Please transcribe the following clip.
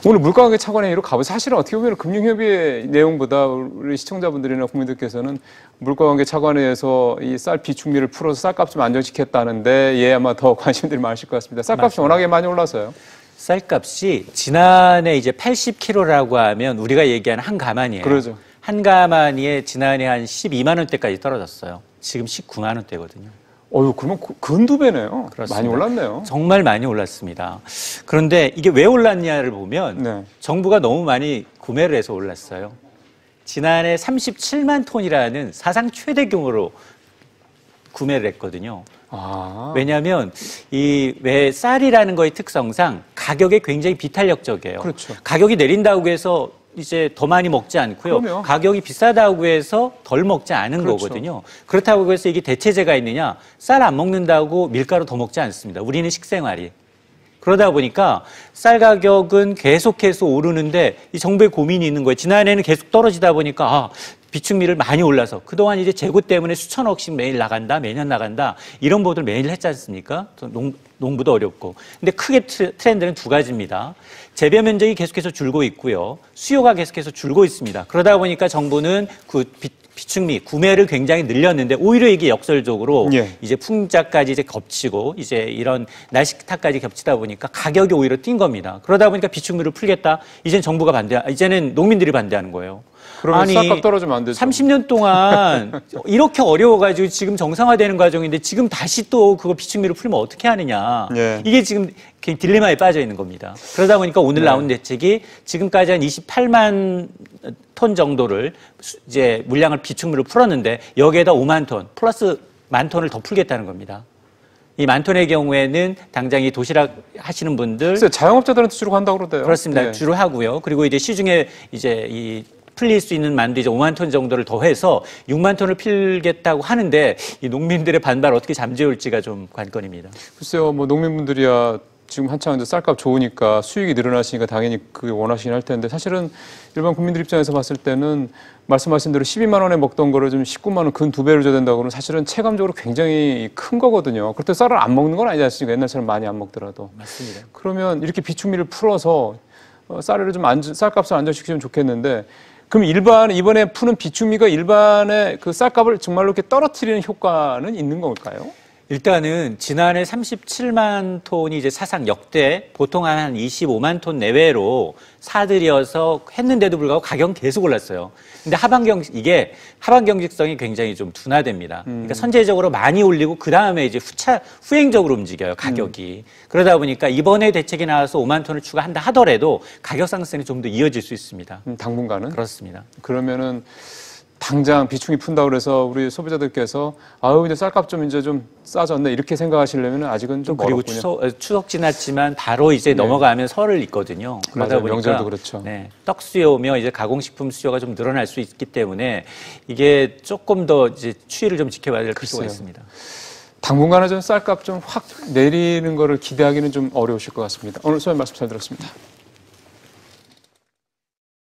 오늘 물가관계 차관회의로 가보세요. 사실은 어떻게 보면 금융협의회 내용보다 우리 시청자분들이나 국민들께서는 물가관계 차관회에서 이 쌀 비축미를 풀어서 쌀값 좀 안정시켰다는데 예 아마 더 관심들이 많으실 것 같습니다. 쌀값이 워낙에 많이 올라서요. 쌀값이 지난해 이제 80kg라고 하면 우리가 얘기하는 한 가마니에요. 그러죠. 한 가마니에 지난해 한 12만 원대까지 떨어졌어요. 지금 19만 원대거든요. 그러면 근두 배네요. 그렇습니다. 많이 올랐네요. 정말 많이 올랐습니다. 그런데 이게 왜 올랐냐를 보면 네. 정부가 너무 많이 구매를 해서 올랐어요. 지난해 37만 톤이라는 사상 최대 규모로 구매를 했거든요. 왜냐하면 왜 쌀이라는 거의 특성상 가격에 굉장히 비탄력적이에요. 그렇죠. 가격이 내린다고 해서 이제 더 많이 먹지 않고요. 그럼요. 가격이 비싸다고 해서 덜 먹지 않은 그렇죠. 거거든요. 그렇다고 해서 이게 대체제가 있느냐? 쌀 안 먹는다고 밀가루 더 먹지 않습니다. 우리는 식생활이. 그러다 보니까 쌀 가격은 계속해서 오르는데 이 정부의 고민이 있는 거예요. 지난해는 계속 떨어지다 보니까 비축미를 많이 올라서 그동안 이제 재고 때문에 수천억씩 매일 나간다, 매년 나간다 이런 보도를 매일 했지 않습니까? 농부도 어렵고. 근데 크게 트렌드는 두 가지입니다. 재배 면적이 계속해서 줄고 있고요. 수요가 계속해서 줄고 있습니다. 그러다 보니까 정부는 그 비축미 구매를 굉장히 늘렸는데 오히려 이게 역설적으로 이제 풍자까지 이제 겹치고 이제 이런 날씨 탓까지 겹치다 보니까 가격이 오히려 뛴 겁니다. 그러다 보니까 비축미를 풀겠다. 이제는 정부가 이제는 농민들이 반대하는 거예요. 그러면 쌀값 떨어지면 안 되죠. 30년 동안 이렇게 어려워가지고 지금 정상화되는 과정인데 지금 다시 또 그거 비축미를 풀면 어떻게 하느냐. 이게 지금 딜레마에 빠져 있는 겁니다. 그러다 보니까 오늘 나온 대책이 지금까지 한 28만 톤 정도를 이제 물량을 비축미로 풀었는데 여기에다 5만 톤 플러스 1만 ton을 더 풀겠다는 겁니다. 이 1만 톤의 경우에는 당장 이 도시락 하시는 분들 자영업자들한테 주로 한다고 그러대요. 그렇습니다. 주로 하고요. 그리고 이제 시중에 이제 이 풀릴 수 있는 만도 이제 5만 톤 정도를 더해서 6만 톤을 필겠다고 하는데 이 농민들의 반발 어떻게 잠재울지가 좀 관건입니다. 글쎄요, 뭐 농민분들이야 지금 한창 이제 쌀값 좋으니까 수익이 늘어나시니까 당연히 그게 원하시긴 할 텐데 사실은 일반 국민들 입장에서 봤을 때는 말씀하신 대로 12만 원에 먹던 거를 좀 19만 원 근 두 배로 줘야 된다고 그러면 사실은 체감적으로 굉장히 큰 거거든요. 그렇다고 쌀을 안 먹는 건 아니지 않습니까? 옛날처럼 많이 안 먹더라도. 맞습니다. 그러면 이렇게 비축미를 풀어서 쌀을 좀 쌀값을 안정시키면 좋겠는데 그럼 이번에 푸는 비축미가 일반의 그 쌀값을 정말로 이렇게 떨어뜨리는 효과는 있는 걸까요? 일단은 지난해 37만 톤이 이제 사상 역대 보통 한 25만 톤 내외로 사들여서 했는데도 불구하고 가격은 계속 올랐어요. 근데 이게 하반 경직성이 굉장히 좀 둔화됩니다. 그러니까 선제적으로 많이 올리고 그 다음에 이제 후행적으로 움직여요, 가격이. 그러다 보니까 이번에 대책이 나와서 5만 톤을 추가한다 하더라도 가격 상승이 좀 더 이어질 수 있습니다. 당분간은? 그렇습니다. 그러면은 당장 비축미 푼다고 그래서 우리 소비자들께서 이제 쌀값 좀 이제 좀 싸졌네 이렇게 생각하시려면 아직은 좀 그리고 멀었군요. 추석 지났지만 바로 이제 넘어가면 설을 있거든요. 그러다 보니까 명절도 그렇죠. 떡 수요며 이제 가공식품 수요가 좀 늘어날 수 있기 때문에 이게 조금 더 이제 추이를 좀 지켜봐야 될 필요가 있습니다. 당분간은 좀 쌀값 좀 확 내리는 거를 기대하기는 좀 어려우실 것 같습니다. 오늘 소장님 말씀 잘 들었습니다.